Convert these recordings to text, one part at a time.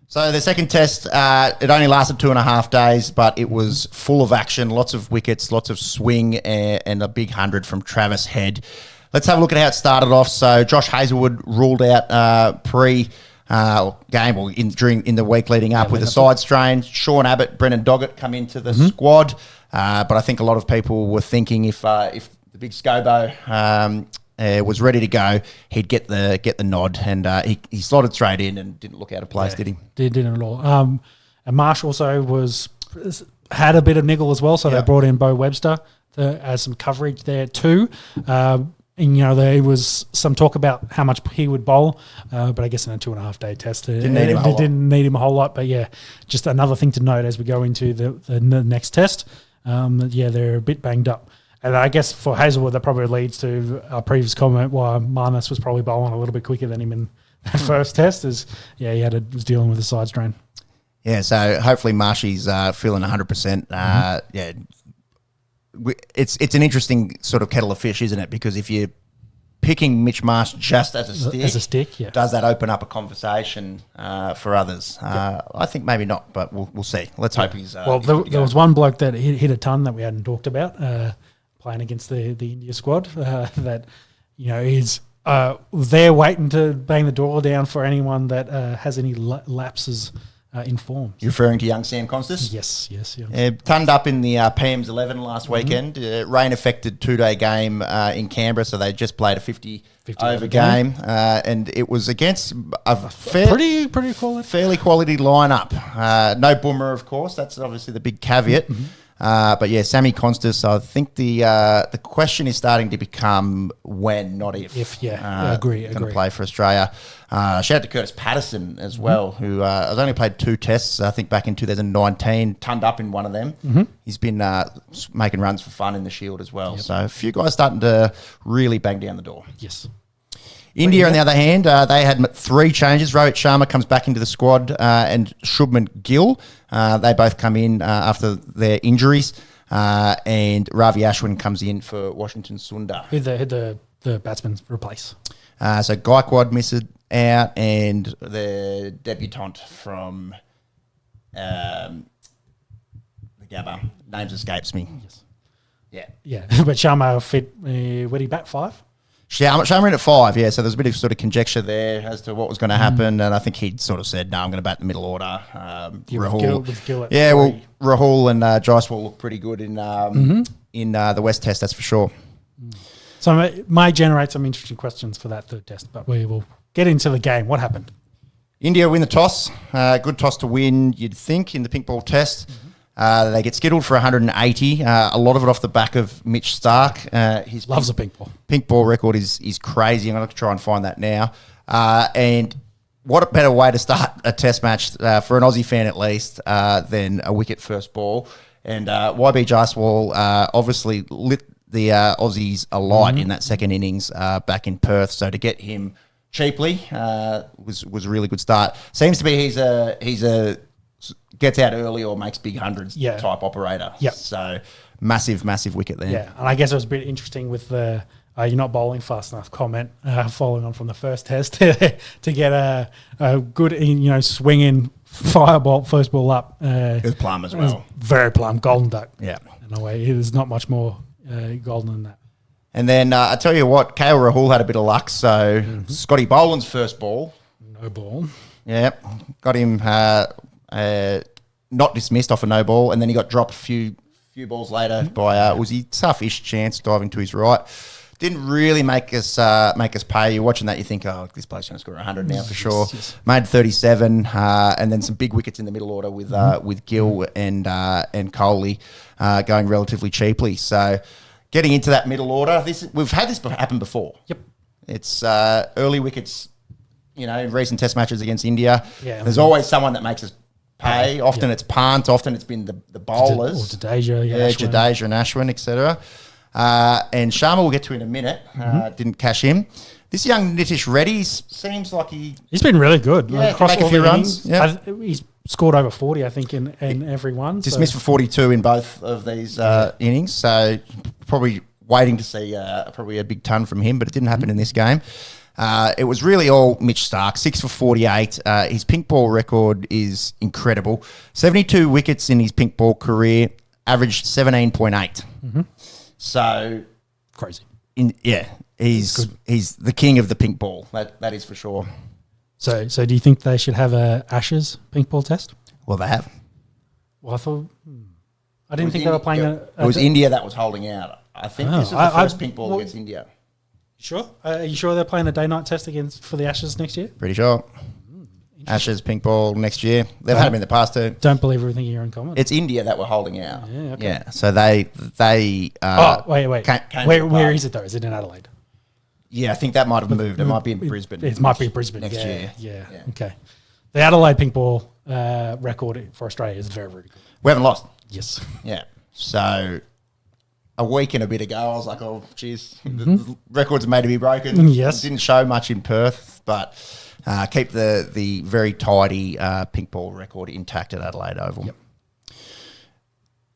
So the second test, it only lasted 2.5 days, but it was full of action, lots of wickets, lots of swing, and a big 100 from Travis Head. Let's have a look at how it started off. So Josh Hazlewood ruled out pre-game or in the week leading up with a side strain. Sean Abbott, Brendan Doggett come into the squad, but I think a lot of people were thinking if the big Scobo was ready to go, he'd get the nod, and he slotted straight in and didn't look out of place, did he? Didn't at all. And Marsh also had a bit of niggle as well, so they brought in Bo Webster as some coverage there too. And, there was some talk about how much he would bowl, but I guess in a 2.5 day test, didn't need him a whole lot. But just another thing to note as we go into the next test. They're a bit banged up. And I guess for Hazlewood, that probably leads to our previous comment why Marnus was probably bowling a little bit quicker than him in that first test. Was dealing with a side strain. Yeah, so hopefully Marshy's feeling 100%. It's an interesting sort of kettle of fish, isn't it? Because if you're picking Mitch Marsh just as a stick, does that open up a conversation for others? I think maybe not, but we'll see. Let's hope he's. There was one bloke that hit a ton that we hadn't talked about playing against the India squad that is there waiting to bang the door down for anyone that has any lapses in form. You're referring to young Sam Constas? Yes. Tunned up in the PM's 11 last weekend. Rain affected 2-day game in Canberra, so they just played a 50 over game. And it was against a pretty fairly quality lineup. No Bumrah, of course. That's obviously the big caveat. But Sammy Constas, I think the question is starting to become when, not if. I agree. Going to play for Australia. Shout out to Curtis Patterson as well, who has only played 2 tests, I think back in 2019, tunned up in one of them. He's been making runs for fun in the Shield as well. So a few guys starting to really bang down the door. Yes. India, on the other hand, they had 3 changes. Rohit Sharma comes back into the squad and Shubman Gill. They both come in after their injuries. And Ravi Ashwin comes in for Washington Sundar. Who the batsmen replace? So Gaikwad missed out, and the debutant from the Gabba. Names escapes me. Yes. Yeah. But Sharma fit, would he bat 5? Sharma in at 5, so there's a bit of sort of conjecture there as to what was going to happen, and I think he'd sort of said, no, I'm going to bat the middle order. Rahul. Rahul and Jaiswal look pretty good in the West Test, that's for sure. So it may generate some interesting questions for that third test, but we will get into the game. What happened? India win the toss. Good toss to win, you'd think, in the pink ball test. They get skittled for 180. A lot of it off the back of Mitch Stark. His loves a pink ball. Pink ball record is crazy. I'm going to try and find that now. And what a better way to start a test match for an Aussie fan at least than a wicket first ball. And YB Jaiswal obviously lit the Aussies alight in that second innings back in Perth. So to get him cheaply was a really good start. Seems to be he's a gets out early or makes big hundreds type operator. So massive wicket there. Yeah, and I guess it was a bit interesting with the you're not bowling fast enough comment following on from the first test to get a good swinging fireball first ball up. It was plumb as well. Very plumb, golden duck. Yeah. In a way, there's not much more golden than that. And then I tell you what, KL Rahul had a bit of luck. So Scotty Boland's first ball. No ball. Yeah, got him not dismissed off a no ball, and then he got dropped a few balls later by Uzi. Tough-ish chance diving to his right. Didn't really make us pay. You're watching that, you think, oh, this bloke's going to score 100 now for sure. Yes. Made 37, and then some big wickets in the middle order with Gill and Coley going relatively cheaply. So getting into that middle order, we've had this happen before. Yep, it's early wickets. In recent Test matches against India, there's always someone that makes us pay. Often it's Pant, often it's been the bowlers. Or Jadeja, Jadeja and Ashwin, etc. And Sharma we'll get to in a minute. Didn't cash him. This young Nitish Reddy seems like he's been really good. Yeah, across make a few runs. Yeah. He's scored over 40, I think, in every one. Dismissed for 42 in both of these innings. So probably waiting to see probably a big ton from him, but it didn't happen in this game. It was really all Mitch Starc, 6 for 48. His pink ball record is incredible. 72 wickets in his pink ball career, averaged 17.8. So Crazy. He's the king of the pink ball. That is for sure. So do you think they should have a Ashes pink ball test? Well, they have. Well, I didn't think they were playing It was India that was holding out. I think this is the first pink ball against India. Sure? Are you sure they're playing a day-night test for the Ashes next year? Pretty sure. Ashes pink ball next year. They've had them in the past too. Don't believe everything you hear in comment. It's India that were holding out. Yeah, okay. Yeah. So they. Wait. Where is it though? Is it in Adelaide? Yeah, I think that might have moved. It might be in Brisbane. It might be Brisbane next year. Yeah. Okay. The Adelaide pink ball record for Australia is very, very good. We haven't lost. Yes. Yeah. So a week and a bit ago, I was like, oh, geez, the records are made to be broken. Yes. It didn't show much in Perth, but keep the very tidy pink ball record intact at Adelaide Oval. Yep.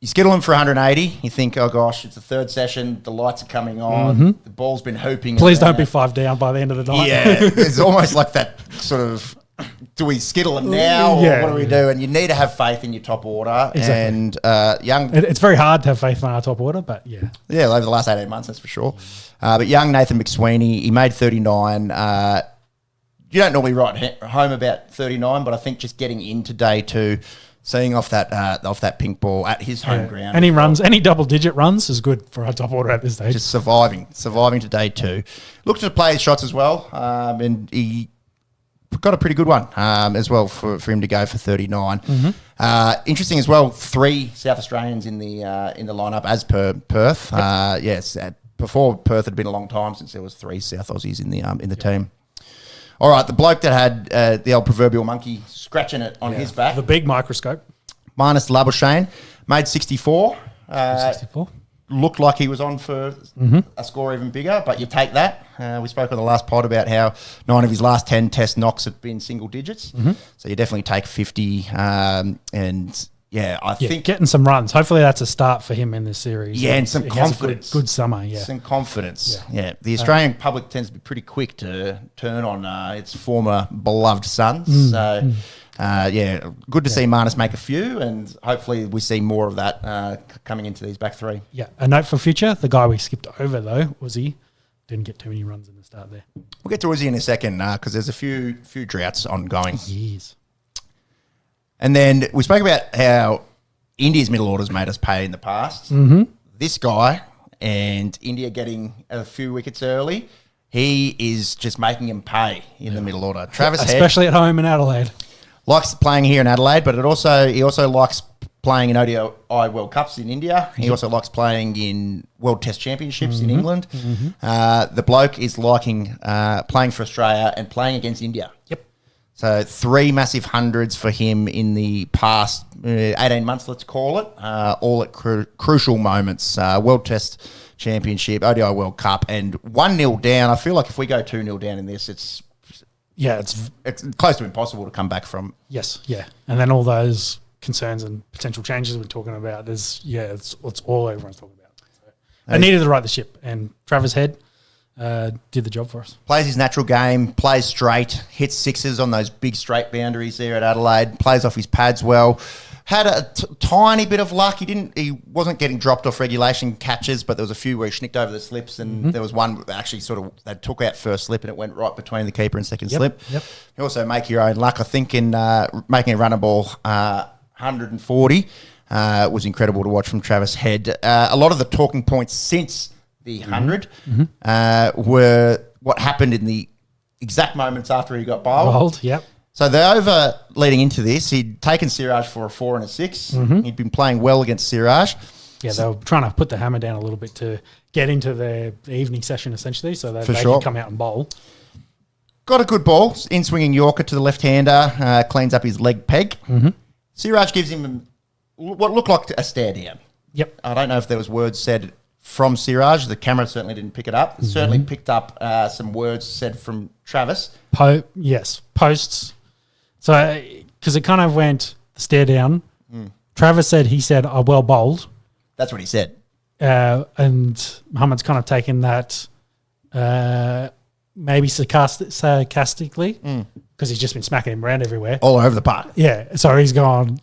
You skittle them for 180. You think, oh, gosh, it's the third session. The lights are coming on. The ball's been hooping. Please don't be 5 down by the end of the night. Yeah. It's almost like that sort of, do we skittle them now or what do we do? And you need to have faith in your top order. Exactly. And it's very hard to have faith in our top order, but yeah. Yeah, over the last 18 months, that's for sure. But young Nathan McSweeney, he made 39. You don't normally write home about 39, but I think just getting into day two, seeing off that pink ball at his home ground. Any double-digit runs is good for our top order at this stage. Just surviving to day two. Looked to play his shots as well, and he got a pretty good one as well for him to go for 39. Interesting as well, 3 South Australians in the lineup as per Perth. Yes, before Perth had been a long time since there was 3 South Aussies in the team. All right, the bloke that had the old proverbial monkey scratching it on his back. The big microscope. Minus Labuschagne, made 64. 64. Looked like he was on for a score even bigger, but you take that. We spoke on the last pod about how 9 of his last 10 test knocks have been single digits. So you definitely take 50. I think getting some runs. Hopefully that's a start for him in this series. Yeah, and some confidence. Good summer, yeah. Some confidence. Yeah. The Australian public tends to be pretty quick to turn on its former beloved sons. Good to see Marnus make a few, and hopefully we see more of that coming into these back 3. Yeah, a note for future, the guy we skipped over though, Aussie, didn't get too many runs in the start there. We'll get to Aussie in a second because there's a few droughts ongoing. Yes. And then we spoke about how India's middle orders made us pay in the past. This guy and India getting a few wickets early, he is just making him pay in the middle order. Travis Head, especially at home in Adelaide. likes playing here in Adelaide, but he also likes playing in ODI World Cups in India. He also likes playing in World Test Championships in England. The bloke is liking playing for Australia and playing against India. Yep. So 3 massive hundreds for him in the past 18 months, let's call it, all at crucial moments. World Test Championship, ODI World Cup, and 1-0 down. I feel like if we go 2-0 down in this, it's close to impossible to come back from. Yes, yeah. And then all those concerns and potential changes we're talking about it's all everyone's talking about. So they needed to right the ship, and Travis Head did the job for us. Plays his natural game, plays straight, hits sixes on those big straight boundaries there at Adelaide, plays off his pads well. Had a tiny bit of luck. He wasn't getting dropped off regulation catches, but there was a few where he schnicked over the slips, and there was one that actually they took out first slip and it went right between the keeper and second slip. Yep. You also make your own luck. I think in making a runner ball 140 was incredible to watch from Travis Head. A lot of the talking points since the 100 were what happened in the exact moments after he got bowled. Yep. So the over leading into this, he'd taken Siraj for a 4 and a 6. He'd been playing well against Siraj. Yeah, they were trying to put the hammer down a little bit to get into the evening session essentially, so that they could come out and bowl. Got a good ball, in-swinging Yorker to the left-hander, cleans up his leg peg. Siraj gives him what looked like a stare down. Yep. I don't know if there was words said from Siraj. The camera certainly didn't pick it up. It certainly picked up some words said from Travis. Posts. So, because it kind of went stare down. Travis said I well bowled. That's what he said. And Mohammad's kind of taken that maybe sarcastically, because he's just been smacking him around everywhere. All over the park. Yeah, so he's gone,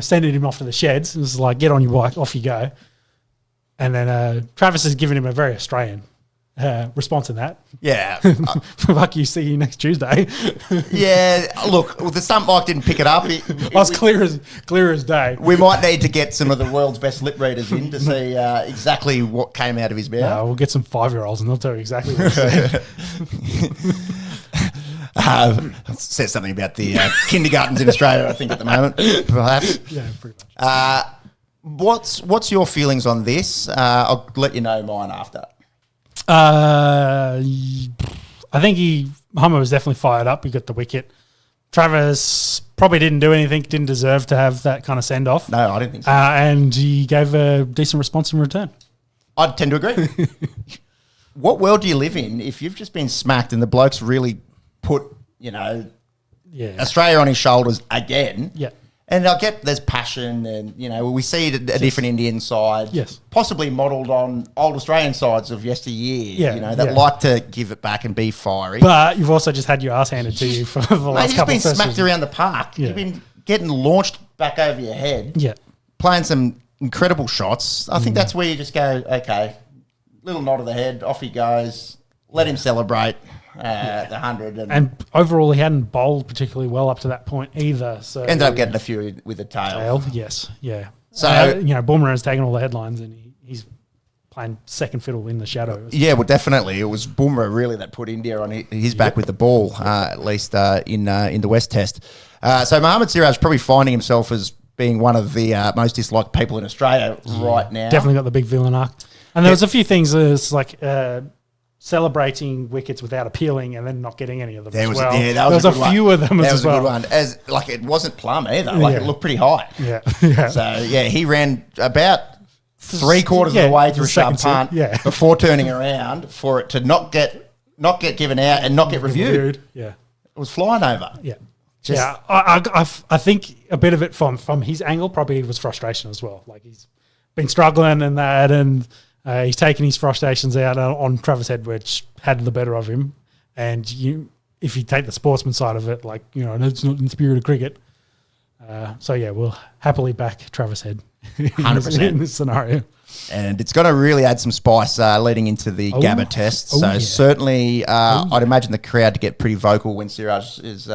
sending him off to the sheds. It was like, get on your bike, off you go. And then Travis has given him a very Australian response in that. Yeah. Fuck you, see you next Tuesday. Yeah, look, the stunt bike didn't pick it up. I was clear as day. We might need to get some of the world's best lip readers in to see exactly what came out of his mouth. No, we'll get some 5-year-olds and they'll tell you exactly what he said. Says something about the kindergartens in Australia, I think, at the moment, perhaps. Yeah, pretty much. What's your feelings on this? I'll let you know mine after. I think Mohammad was definitely fired up. He got the wicket. Travis probably didn't do anything, didn't deserve to have that kind of send off. No, I didn't think so. And he gave a decent response in return. I tend to agree. What world do you live in if you've just been smacked and the bloke's really put, Australia on his shoulders again? Yeah. And I get there's passion and, we see a different Indian side. Yes. Possibly modelled on old Australian sides of yesteryear, that like to give it back and be fiery. But you've also just had your ass handed to you for the last couple of sessions. You've been smacked around the park. Yeah. You've been getting launched back over your head. Yeah. Playing some incredible shots. I think that's where you just go, okay, little nod of the head, off he goes, let him celebrate. The 100 and overall he hadn't bowled particularly well up to that point either. So ended up getting a few with the tail. Yes, yeah. So Bumrah has taken all the headlines and he's playing second fiddle in the shadows. Yeah, well, definitely it was Bumrah really that put India on his back with the ball, at least in the West Test. So Mohammad Siraj probably finding himself as being one of the most disliked people in Australia right now. Definitely got the big villain arc. And there was a few things it's like. Celebrating wickets without appealing and then not getting any of them as well. There was a few of them as well. That was a good one. It wasn't plumb either. It looked pretty high. Yeah. So, he ran about 3/4 of the way through a sharp punt before turning around for it to not get given out and not get reviewed. Yeah. It was flying over. Yeah. I think a bit of it from his angle probably was frustration as well. Like he's been struggling and that and he's taken his frustrations out on Travis Head, which had the better of him. And if you take the sportsman side of it, it's not in the spirit of cricket. We'll happily back Travis Head 100% in this scenario. And it's going to really add some spice leading into the Gabba test. Certainly, I'd imagine the crowd to get pretty vocal when Siraj has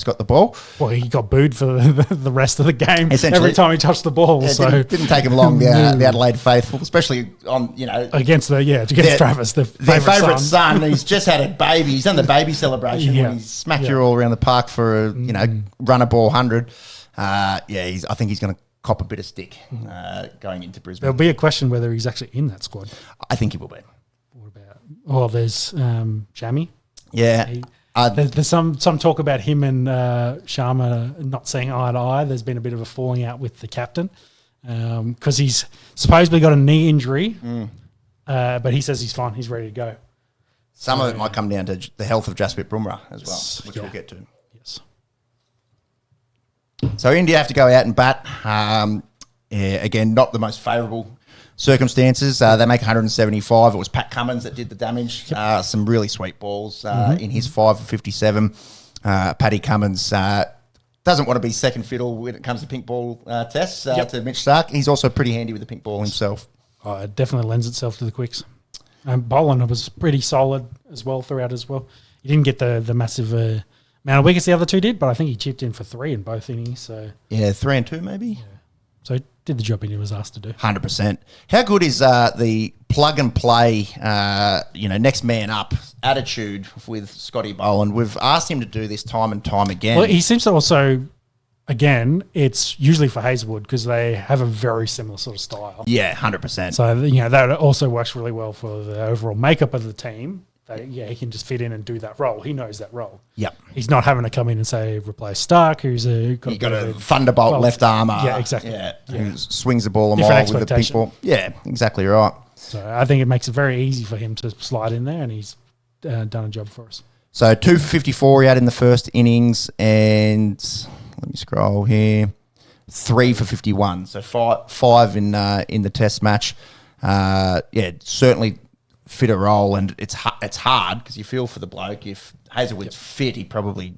got the ball. Well, he got booed for the rest of the game every time he touched the ball. It didn't take him long, the Adelaide faithful, especially on, against Travis, their favourite son. He's just had a baby. He's done the baby celebration when he smacked you all around the park for a, run a ball 100. I think he's going to cop a bit of stick going into Brisbane. There'll be a question whether he's actually in that squad. I think he will be. What about? Oh, there's Jamie. Yeah. There's some talk about him and Sharma not seeing eye to eye. There's been a bit of a falling out with the captain because he's supposedly got a knee injury, but he says he's fine. He's ready to go. Some of it might come down to the health of Jasprit Bumrah as well, which we'll get to. Yes. So India have to go out and bat. Again, not the most favourable circumstances. They make 175. It was Pat Cummins that did the damage. Some really sweet balls in his 5 for 57. Paddy Cummins doesn't want to be second fiddle when it comes to pink ball tests to Mitch Starc. He's also pretty handy with the pink ball himself. Oh, it definitely lends itself to the quicks. Boland was pretty solid as well throughout as well. He didn't get the massive amount of wickets the other two did, but I think he chipped in for 3 in both innings. So 3 and 2 maybe. Yeah. So he did the job he was asked to do. 100%. How good is the plug and play, next man up attitude with Scotty Boland? We've asked him to do this time and time again. Well, he seems to also, again, it's usually for Hazelwood because they have a very similar sort of style. Yeah, 100%. So, that also works really well for the overall makeup of the team. He can just fit in and do that role. He knows that role. Yep. He's not having to come in and say replace Starc, who's got a thunderbolt left armour. Yeah, exactly. Who swings the ball a different mile with the pink ball. Yeah, exactly right. So I think it makes it very easy for him to slide in there, and he's done a job for us. So 2 for 54 he had in the first innings, and let me scroll here. 3 for 51. So five in the test match. Certainly fitter role, and it's hard because you feel for the bloke. If Hazelwood's fit, he probably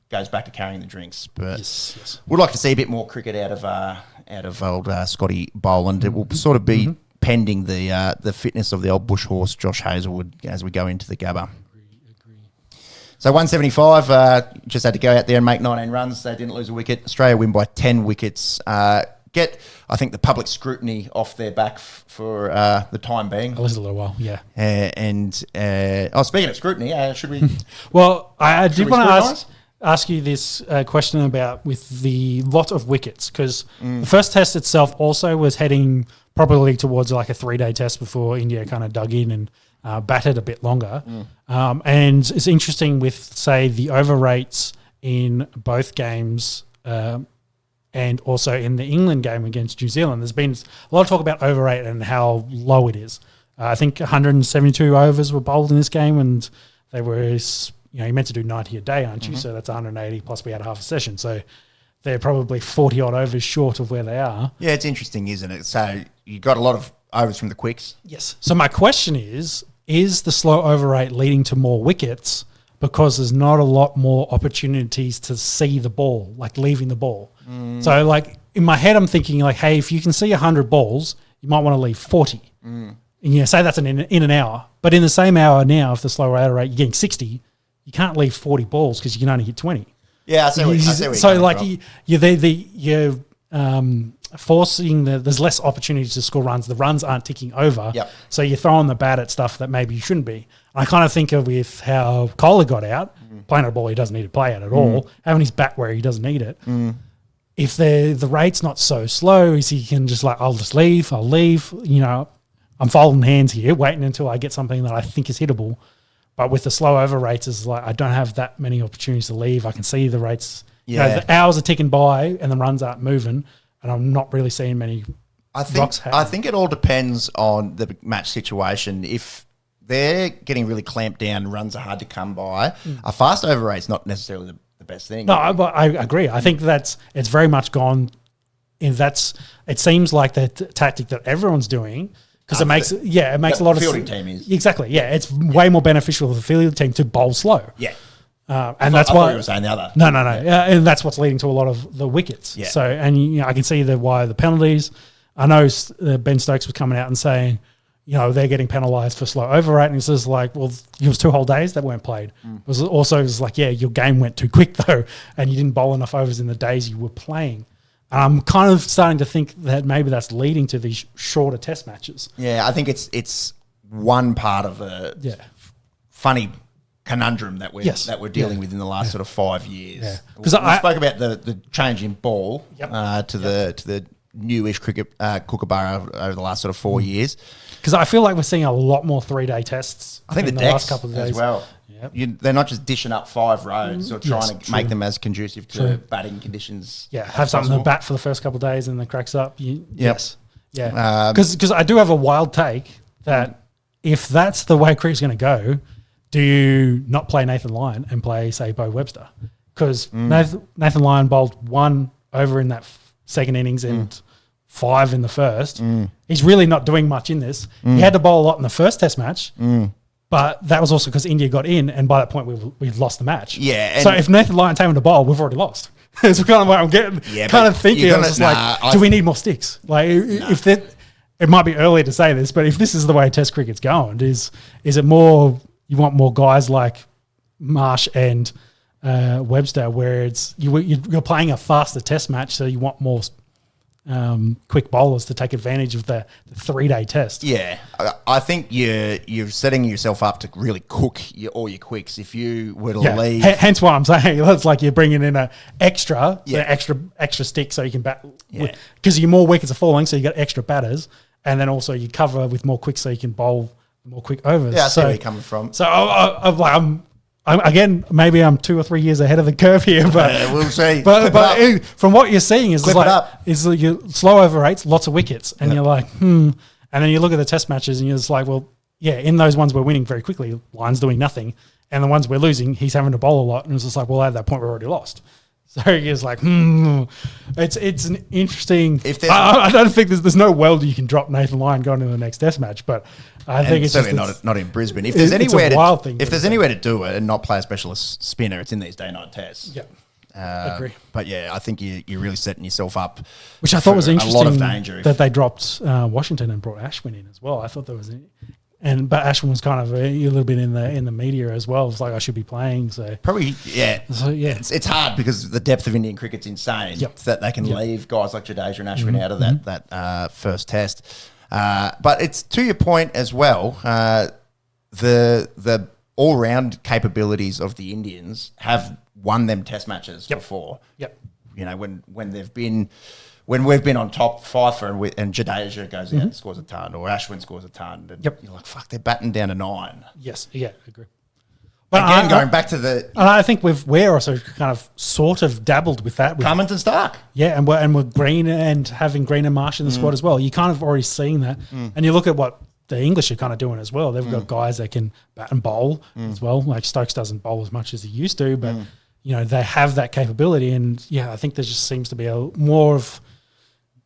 goes back to carrying the drinks. But would like to see a bit more cricket out of old Scotty Boland. It will sort of be pending the fitness of the old bush horse Josh Hazelwood as we go into the Gabba. Agree. So 175, just had to go out there and make 19 runs. They didn't lose a wicket. Australia win by 10 wickets. Get, I think, the public scrutiny off their back for the time being. At least a little while, yeah. Speaking of scrutiny, should we? Well, I did want to ask you this question about with the lot of wickets, because the first test itself also was heading probably towards like a 3-day test before India kind of dug in and batted a bit longer. And it's interesting with, say, the overrates in both games and also in the England game against New Zealand. There's been a lot of talk about overrate and how low it is. I think 172 overs were bowled in this game, and they were, you're meant to do 90 a day, aren't you? So that's 180 plus we had half a session. So they're probably 40 odd overs short of where they are. Yeah, it's interesting, isn't it? So you got a lot of overs from the quicks. Yes. So my question is the slow overrate leading to more wickets because there's not a lot more opportunities to see the ball, like leaving the ball? So like in my head, I'm thinking like, hey, if you can see 100 balls, you might want to leave 40. And say that's in an hour. But in the same hour now, if the slow overrate, you're getting 60, you can't leave 40 balls because you can only hit 20. Yeah, I see what so like you're forcing there's less opportunities to score runs. The runs aren't ticking over. So you're throwing the bat at stuff that maybe you shouldn't be. And I kind of think of with how Kohler got out, playing a ball he doesn't need to play at all, having his bat where he doesn't need it. If the rate's not so slow, is he can just like, I'll leave. I'm folding hands here, waiting until I get something that I think is hittable. But with the slow over rates, it's like I don't have that many opportunities to leave. I can see the rates. The hours are ticking by and the runs aren't moving, and I'm not really seeing many. I think it all depends on the match situation. If they're getting really clamped down, runs are hard to come by. A fast over rate's not necessarily the best thing. No, but I agree. I think it's very much gone. It seems like the tactic that everyone's doing. Because it makes a lot of fielding team is exactly it's way more beneficial for the fielding team to bowl slow. And that's why you were saying the other. No, and that's what's leading to a lot of the wickets. So and I can see why the penalties. I know Ben Stokes was coming out and saying, they're getting penalised for slow overrate, and he says like, well, it was 2 whole days that weren't played. It was like, your game went too quick though, and you didn't bowl enough overs in the days you were playing. I'm kind of starting to think that maybe that's leading to these shorter test matches. Yeah, I think it's one part of a funny conundrum that we're dealing with in the last sort of 5 years. Because we spoke about the change in ball to the newish cricket kookaburra over the last sort of 4 years. Because I feel like we're seeing a lot more 3-day tests. I think in the last couple of days as well. They're not just dishing up 5 rows or trying to make them as conducive to batting conditions. Have something to bat for the first couple of days and then cracks up. Yes. Yeah. Because I do have a wild take that if that's the way cricket's going to go, do you not play Nathan Lyon and play, say, Bo Webster? Because Nathan Lyon bowled 1 over in that second innings and 5 in the first. He's really not doing much in this. He had to bowl a lot in the first test match. But that was also because India got in, and by that point we've lost the match. Yeah. So if Nathan Lyon came in to bowl, we've already lost. It's kind of what I'm getting. Kind of thinking. Do we need more sticks? Like if that, it might be early to say this, but if this is the way Test cricket's going, is it more you want more guys like Marsh and Webster, where it's you're playing a faster Test match, so you want more quick bowlers to take advantage of the 3-day test. Yeah, I think you're setting yourself up to really cook all your quicks if you were to leave. Hence why I'm saying it's like you're bringing in an extra stick so you can bat. Because your more wickets are falling, so you got extra batters, and then also you cover with more quicks so you can bowl more quick overs. Yeah, I see where you're coming from. So again, maybe I'm 2 or 3 years ahead of the curve here, but we'll see. But from what you're seeing is you slow over rates, lots of wickets, and you're like, and then you look at the test matches and you're just like, well, in those ones we're winning very quickly, Lyon's doing nothing, and the ones we're losing, he's having to bowl a lot, and it's just like, well, at that point we're already lost. So he was like, it's an interesting. I don't think there's no world you can drop Nathan Lyon going into the next Test match, but I think it's certainly just, not in Brisbane. If there's anywhere to do it and not play a specialist spinner, it's in these day-night tests. Yeah. Agree. But yeah, I think you're really setting yourself up. Which I thought was interesting. A lot of danger that they dropped Washington and brought Ashwin in as well. I thought there was, but Ashwin was kind of a little bit in the media as well. It's like I should be playing. So probably yeah. It's hard because the depth of Indian cricket's insane. Yep. That they can leave guys like Jadeja and Ashwin out of that first test. But it's to your point as well. The all round capabilities of the Indians have won them Test matches before. Yep. You know, when they've been, when we've been on top, Pfeiffer and Jadeja goes out and scores a ton, or Ashwin scores a ton. And you're like, fuck, they're batting down to 9. Yes, yeah, agree. But again, going back to the, and I think we're also kind of sort of dabbled with that. With Cummins and Stark. Yeah, and we're Green and having Green and Marsh in the squad as well. You kind of already seeing that, and you look at what the English are kind of doing as well. They've got guys that can bat and bowl as well. Like Stokes doesn't bowl as much as he used to, but you know they have that capability. And yeah, I think there just seems to be a more of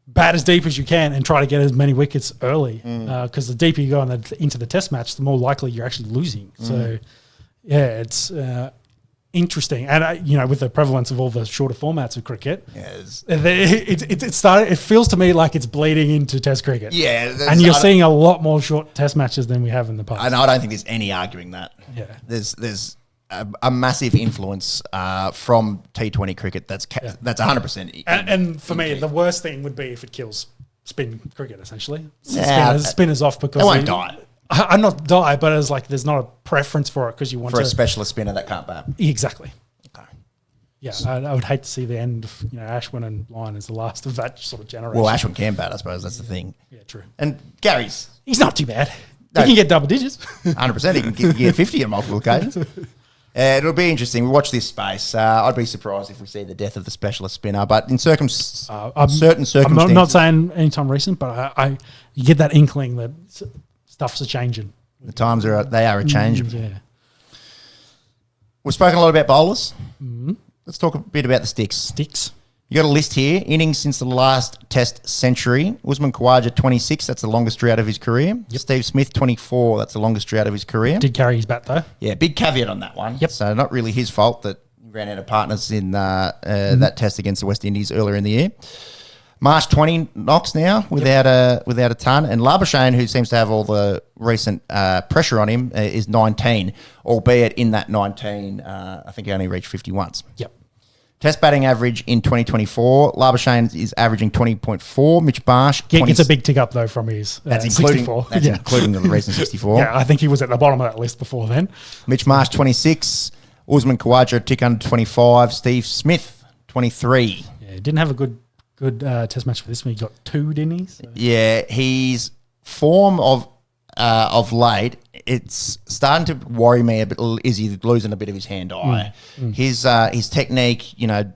bat as deep as you can and try to get as many wickets early. Because the deeper you go into the Test match, the more likely you're actually losing. So yeah, it's interesting. And you know, with the prevalence of all the shorter formats of cricket, it feels to me like it's bleeding into Test cricket. Yeah, and you're seeing a lot more short Test matches than we have in the past. And I don't think there's any arguing that. Yeah, there's a massive influence from T20 cricket. That's 100%. And for me, the worst thing would be if it kills spin cricket. Essentially, spinners off because they won't die. I'm not die, but it's like there's not a preference for it because you want a specialist spinner that can't bat. Exactly. Okay. Yeah, I would hate to see the end of Ashwin and Lyon as the last of that sort of generation. Well, Ashwin can bat, I suppose. That's the thing. Yeah, true. And he's not too bad. He can get double digits. 100%. He can get 50 on multiple occasions. It'll be interesting. We watch this space. I'd be surprised if we see the death of the specialist spinner, but in certain circumstances, I'm not saying anytime recent, but you get that inkling that stuff's a changing. The times are a changing. Yeah. We've spoken a lot about bowlers. Let's talk a bit about the sticks. You got a list here. Innings since the last Test century. Usman Khawaja 26. That's the longest drought of his career. Yep. Steve Smith 24. That's the longest drought of his career. Did carry his bat though. Yeah, big caveat on that one. Yep. So not really his fault that he ran out of partners in that Test against the West Indies earlier in the year. Marsh 20 knocks now without a ton, and Labuschagne, who seems to have all the recent pressure on him, is 19. Albeit in that 19, I think he only reached 50 once. Yep. Test batting average in 2024, Labuschagne is averaging 20.4. Mitch Marsh gets a big tick up though from his that's including 64. That's including the recent 64. Yeah, I think he was at the bottom of that list before then. Mitch Marsh 26, Usman Khawaja a tick under 25, Steve Smith 23. Yeah, didn't have a good Test match for this one. He got 2, didn't he? So. Yeah, his form of late, it's starting to worry me a bit. Is he losing a bit of his hand-eye? His technique, you know,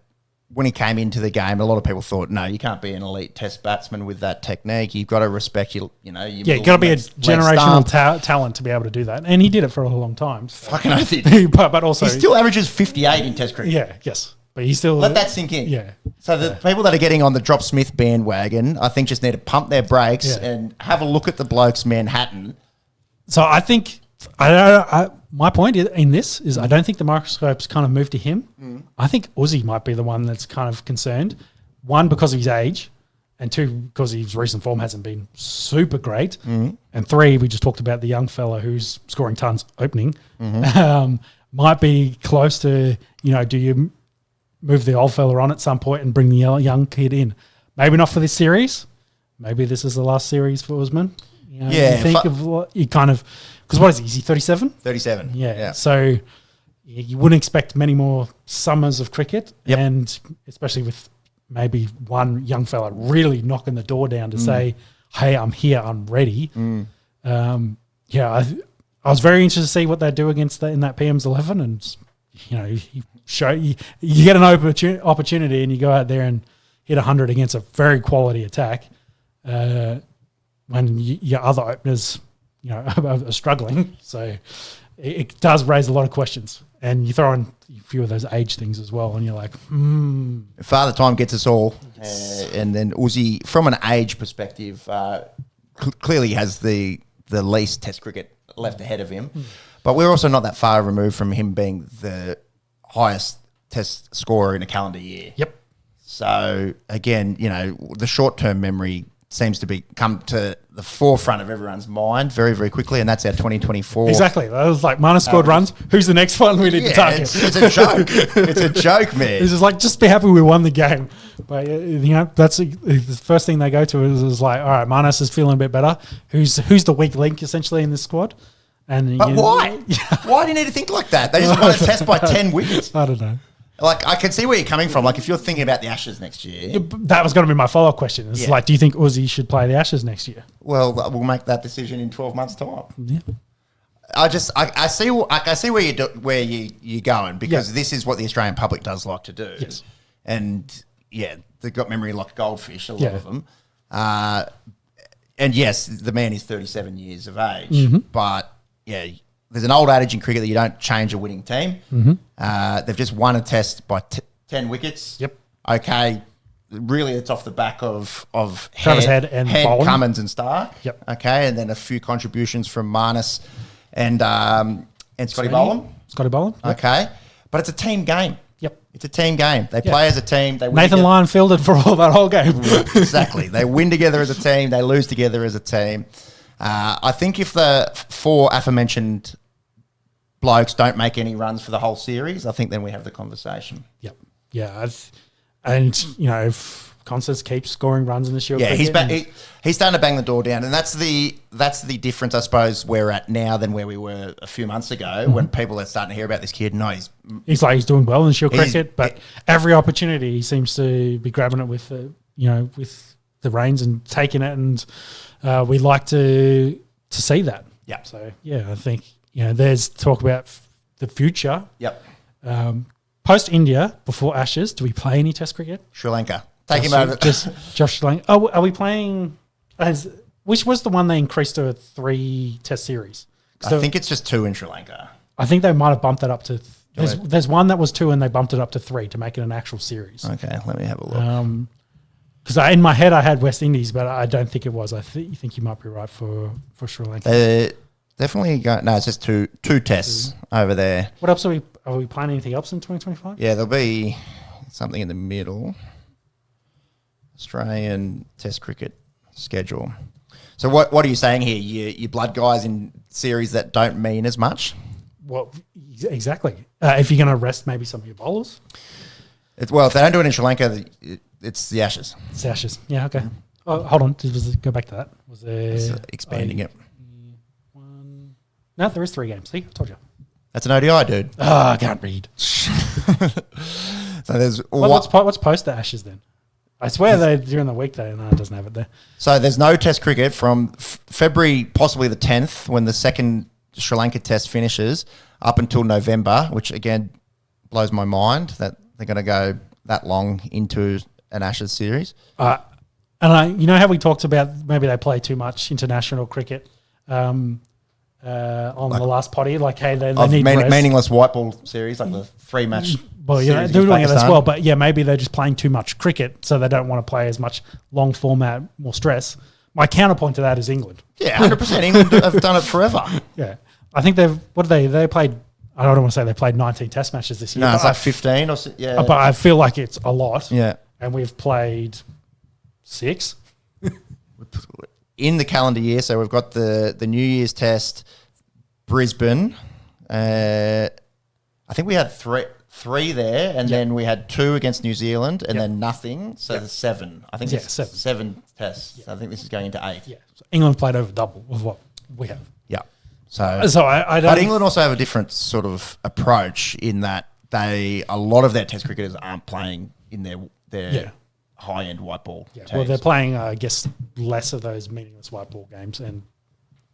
when he came into the game, a lot of people thought, no, you can't be an elite Test batsman with that technique. You've got to respect you know. You've got to be a generational talent to be able to do that, and he did it for a long time. So. Fucking oath he did. but also he still averages 58 in Test cricket. Yeah, yes. But he's still... Let that sink in. Yeah. So the people that are getting on the Drop Smith bandwagon, I think just need to pump their brakes and have a look at the blokes Manhattan. So I think... my point in this is I don't think the microscope's kind of moved to him. I think Aussie might be the one that's kind of concerned. 1, because of his age, and 2, because his recent form hasn't been super great. And 3, we just talked about the young fella who's scoring tons opening. Might be close to, you know, do you... move the old fella on at some point and bring the young kid in. Maybe not for this series. Maybe this is the last series for Usman. You know, yeah. You think of what you kind of... Because what is he? Is he 37? 37. Yeah. So you wouldn't expect many more summers of cricket. Yep. And especially with maybe one young fella really knocking the door down to say, hey, I'm here, I'm ready. I was very interested to see what they do against in that PM's 11. And, you know, you get an opportunity and you go out there and hit 100 against a very quality attack when your other openers, you know, are struggling. So it does raise a lot of questions. And you throw in a few of those age things as well, and you're like, Father Time gets us all. And then Uzi, from an age perspective, clearly has the least Test cricket left ahead of him. But we're also not that far removed from him being the highest Test scorer in a calendar year. Yep. So, again, the short-term memory seems to come to the forefront of everyone's mind very, very quickly, and that's our 2024. Exactly. That was like Mana scored runs. Who's the next one we need to target? It's a joke. It's a joke, man. It's just like, just be happy we won the game. But, that's the first thing they go to is like, all right, Manas is feeling a bit better. Who's the weak link, essentially, in this squad? But why? Why do you need to think like that? They just won a Test by 10 wickets. I don't know. Like, I can see where you're coming from. Like, if you're thinking about the Ashes next year. That was going to be my follow-up question. It's like, do you think Aussie should play the Ashes next year? Well, we'll make that decision in 12 months' time. Yeah. I see where you're going, because this is what the Australian public does like to do. Yes. And, they've got memory like goldfish, a lot of them. And, yes, the man is 37 years of age. But, there's an old adage in cricket that you don't change a winning team. They've just won a Test by 10 wickets. Yep. Okay. Really, it's off the back of Travis Head and Bowen. Cummins and Stark. Yep. Okay, and then a few contributions from Marnus and Scotty Boland. Scotty Boland. Yep. Okay, but it's a team game. Yep. It's a team game. They play as a team. They win Nathan together. Lyon fielded for all that whole game. Exactly. They win together as a team. They lose together as a team. I think if the four aforementioned blokes don't make any runs for the whole series, I think then we have the conversation. Yep. Yeah. If Constance keeps scoring runs in the Shield, he's starting to bang the door down, and that's the difference, I suppose, we're at now than where we were a few months ago, when people are starting to hear about this kid. No, he's doing well in Shield cricket, but every opportunity he seems to be grabbing it with the reins and taking it, and we like to see that. Yeah. So I think there's talk about the future. Yep. Post India, before Ashes, do we play any Test cricket? Sri Lanka. Take him over. Just Josh Lang. Oh, are we playing? Which was the one they increased to a 3 Test series? I think it's just 2 in Sri Lanka. I think they might have bumped that up to. There's one that was 2 and they bumped it up to 3 to make it an actual series. Okay, let me have a look. Because in my head I had West Indies, but I don't think it was. I think you might be right for Sri Lanka. Definitely no, it's just two tests over there. What else are we planning? Anything else in 2025? Yeah, there'll be something in the middle. Australian Test cricket schedule. So what are you saying here? You blood guys in series that don't mean as much? Well, exactly. If you're going to rest maybe some of your bowlers. If they don't do it in Sri Lanka, it's the Ashes. It's the Ashes. Yeah, okay. Oh, hold on. Go back to that. Was there expanding it? No, there is 3 games. See, I told you. That's an ODI, dude. Oh, I can't read. So there's what's post the Ashes then? I swear they during the weekday. No, it doesn't have it there. So there's no Test cricket from February, possibly the 10th, when the second Sri Lanka Test finishes, up until November, which again blows my mind that they're going to go that long into an Ashes series. And how we talked about maybe they play too much international cricket. On the last potty, like, hey, they need meaningless white ball series, like the 3-match. Well, they're doing it as well, but maybe they're just playing too much cricket, so they don't want to play as much long format, more stress. My counterpoint to that is England. Yeah, 100%. England have done it forever. Yeah, I think they played. I don't want to say they played 19 Test matches this year. No, it's like 15 or yeah. But I feel like it's a lot. Yeah, and we've played 6. In the calendar year, so we've got the New Year's Test, Brisbane. I think we had three there, and then we had 2 against New Zealand, and then nothing. So there's 7. I think it's 7 tests. Yeah. So I think this is going into 8. Yeah, so England played over double of what we have. Yeah. So I don't. But England also have a different sort of approach in that a lot of their Test cricketers aren't playing in their high-end white ball teams. Well, they're playing, I guess, less of those meaningless white ball games, and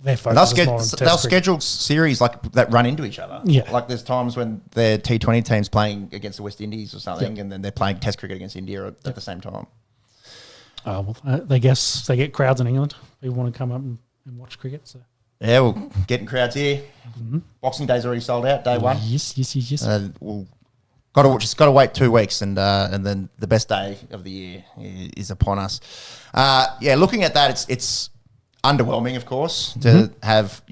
their focus is more on they'll schedule series like that run into each other. Yeah. Like there's times when their T20 team's playing against the West Indies or something, and then they're playing Test cricket against India at the same time. They guess they get crowds in England. People want to come up and watch cricket. So Yeah, we're getting crowds here. Boxing Day's already sold out, day one. Yes. We'll just got to wait 2 weeks, and then the best day of the year is upon us. Looking at that, it's underwhelming, of course, to have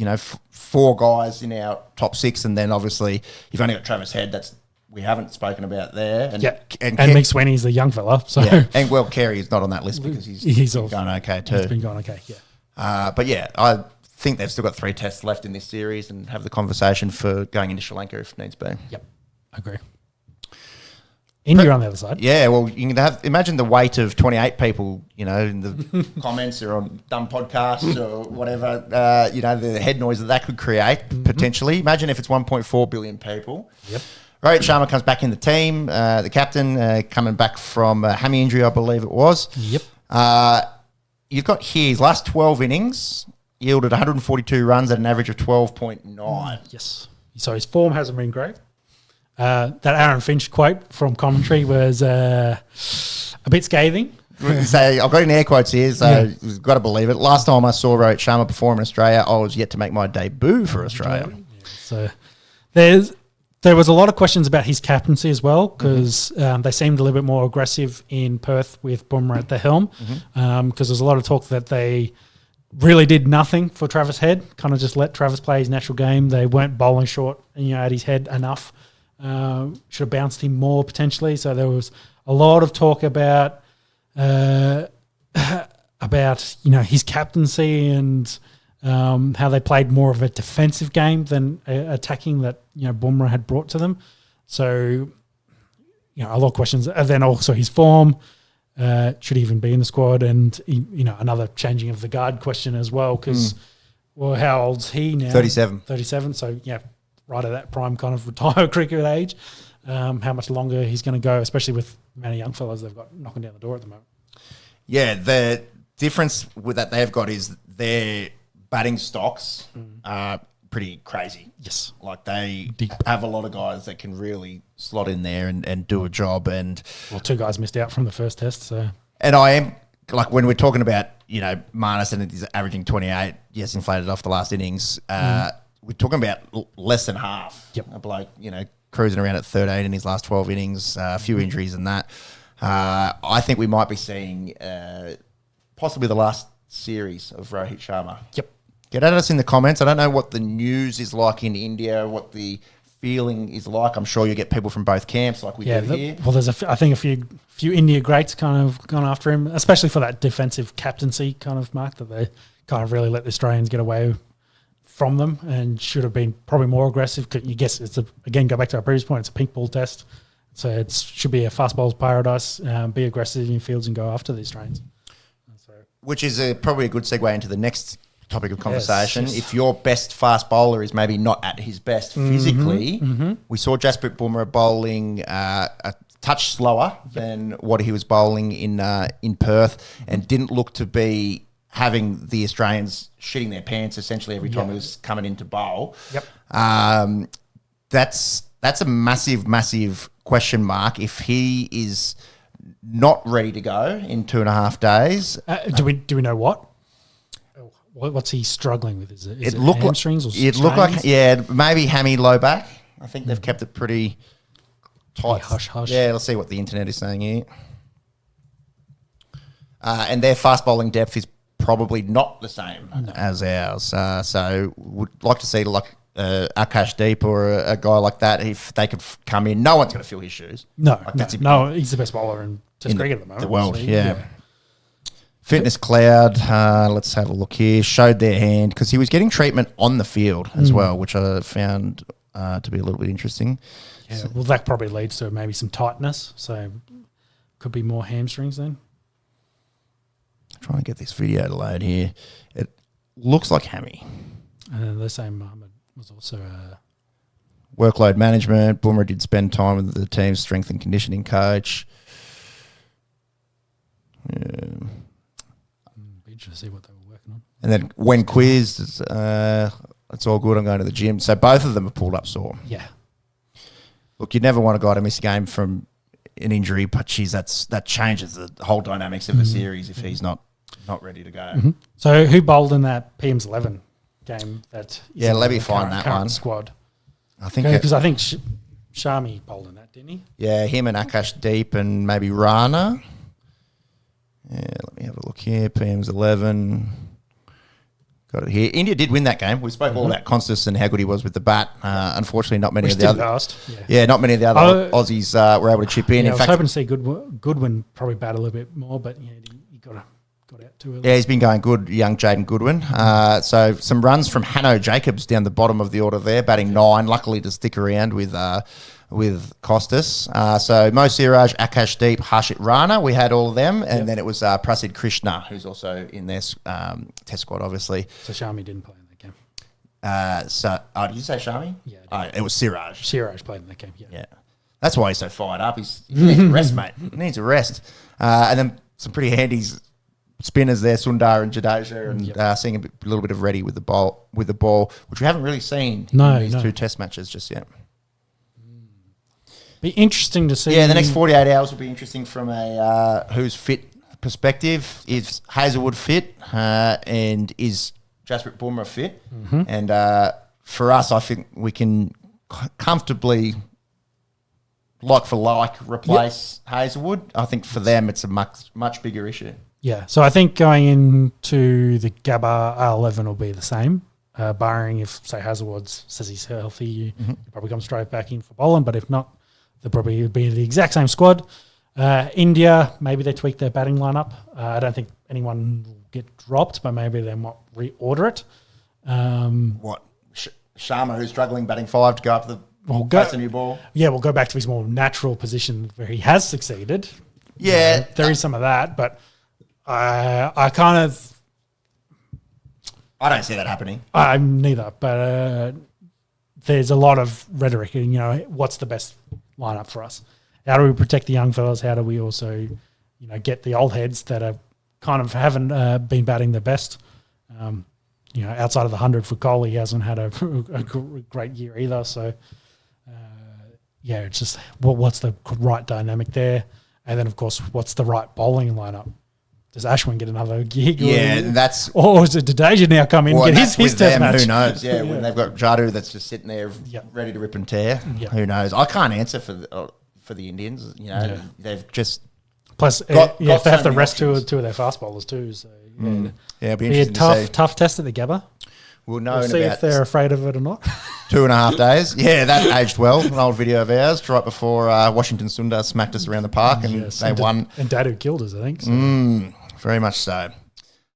4 guys in our top 6, and then obviously you've only got Travis Head. We haven't spoken about there, and Mick Sweeney's the young fella. So and Carey is not on that list because he's going okay too. He's been going okay, yeah. But I think they've still got 3 tests left in this series, and have the conversation for going into Sri Lanka if needs be. Yep, agree. India on the other side. Yeah, well, you can imagine the weight of 28 people, in the comments or on dumb podcasts or whatever, the head noise that could create potentially. Imagine if it's 1.4 billion people. Yep. Rohit Sharma comes back in the team, the captain, coming back from a hammy injury, I believe it was. Yep. You've got here his last 12 innings yielded 142 runs at an average of 12.9. Yes. So his form hasn't been great. That Aaron Finch quote from commentary was a bit scathing. So I've got in air quotes here, so you've got to believe it. Last time I saw Rohit Sharma perform in Australia, I was yet to make my debut for Australia. So there was a lot of questions about his captaincy as well, because they seemed a little bit more aggressive in Perth with Bumrah at the helm, because there's a lot of talk that they really did nothing for Travis Head, kind of just let Travis play his natural game. They weren't bowling short at his head enough. Should have bounced him more potentially. So there was a lot of talk about his captaincy and how they played more of a defensive game than attacking that Bumrah had brought to them. So a lot of questions. And then also his form should even be in the squad, and another changing of the guard question as well, because how old's he now? 37. So right at that prime kind of retired cricket age. How much longer he's going to go, especially with the amount of young fellas they've got knocking down the door at the moment. Yeah, the difference with that they've got is their batting stocks are pretty crazy. Yes. Like they have a lot of guys that can really slot in there and do a job. And 2 guys missed out from the first test. So, and I am, like when we're talking about, Marnus and he's averaging 28, yes, inflated off the last innings, we're talking about less than half. Yep. A bloke, cruising around at 13 in his last 12 innings, a few injuries and that. I think we might be seeing possibly the last series of Rohit Sharma. Yep. Get at us in the comments. I don't know what the news is like in India, what the feeling is like. I'm sure you get people from both camps like we do here. Well, there's I think a few India greats kind of gone after him, especially for that defensive captaincy kind of mark that they kind of really let the Australians get away from them, and should have been probably more aggressive. You guess go back to our previous point, it's a pink ball test. So it should be a fast bowler's paradise, be aggressive in fields and go after these Australians. Which is probably a good segue into the next topic of conversation. Yes. If your best fast bowler is maybe not at his best physically, we saw Jasprit Bumrah bowling a touch slower than what he was bowling in Perth, and didn't look to be having the Australians shitting their pants essentially every time he was coming into bowl. Yep. That's a massive question mark if he is not ready to go in 2.5 days. Do we know what? What's he struggling with? Is it hamstrings or it looked like maybe hammy low back. I think they've kept it pretty tight. Hush. Yeah, let's see what the internet is saying here. And their fast bowling depth is probably not the same as ours. So would like to see Akash Deep or a guy like that, if they could come in. No one's going to fill his shoes. No, he's the best bowler in Test cricket at the moment. The world, yeah. Fitness Cloud, let's have a look here, showed their hand because he was getting treatment on the field as well, which I found to be a little bit interesting. Yeah, well, that probably leads to maybe some tightness, so could be more hamstrings then. I'm trying to get this video to load here. It looks like hammy. And they're saying Mohammad was also workload management. Bumrah did spend time with the team's strength and conditioning coach. Yeah. Be interested to see what they were working on. And then when quizzed, it's all good. I'm going to the gym. So both of them have pulled up sore. Yeah. Look, you never want a guy to miss a game from an injury, but geez, that changes the whole dynamics of the series if he's not ready to go. So who bowled in that PM's 11 game that let me find that current one. squad. I think Because I think Shami bowled in that, didn't he? Yeah, him and Akash Deep and maybe Rana. Yeah, let me have a look here. PM's 11. Got it here. India did win that game. We spoke all about Constas and how good he was with the bat. Unfortunately, not many of the other. Not many of the other Aussies were able to chip in. Yeah, In I was fact, hoping to see Goodwin probably bat a little bit more, but he got out too early. yeah, he's been going good, young Jaden Goodwin. So some runs from Hanno Jacobs down the bottom of the order there, batting 9. Luckily to stick around with Costas. So Mo Siraj, Akash Deep, Harshit Rana, we had all of them. And then it was Prasid Krishna, who's also in their test squad, obviously. So Shami didn't play in that game. Did you say Shami? Yeah. It was Siraj. Siraj played in that game, Yeah. That's why he's so fired up. He needs a rest, mate. He needs a rest. And then some pretty handy spinners there, Sundar and Jadeja, and seeing a little bit of Reddy with the ball, which we haven't really seen in these 2 test matches just yet. Be interesting to see. Yeah, the next 48 hours will be interesting from a who's fit perspective. Is Hazelwood fit? And is Jasprit Bumrah fit? Mm-hmm. And for us, I think we can comfortably, like for like, replace Hazelwood. I think for them, it's a much bigger issue. Yeah, so I think going into the Gabba R11 will be the same, barring if, say, Hazelwood says he's healthy, he probably comes straight back in for bowling, but if not, they'll probably be the exact same squad. India, maybe they tweak their batting lineup. I don't think anyone will get dropped, but maybe they might reorder it. Sharma, who's struggling batting 5 to go up the face a new ball? Yeah, we'll go back to his more natural position where he has succeeded. Yeah. There is some of that, but I don't see that happening. I'm neither, but there's a lot of rhetoric. And, what's the best lineup for us? How do we protect the young fellas? How do we also, get the old heads that are kind of haven't been batting the best? Outside of the 100 for Kohli, he hasn't had a great year either. So, it's just what's the right dynamic there? And then, of course, what's the right bowling lineup? Does Ashwin get another gig? Yeah, that's... Or is it Jadeja now come in and get his test match? Who knows? Yeah, when they've got Jadu that's just sitting there ready to rip and tear. Who knows? I can't answer for the Indians. They've just... Plus, if they have to rest two of their fast bowlers too. So, it'll be interesting to see. Tough test at the Gabba. We'll know see if they're afraid of it or not. 2.5 days. Yeah, that aged well. An old video of ours right before Washington Sundar smacked us around the park and they won. And Dadu killed us, I think. So. Very much so.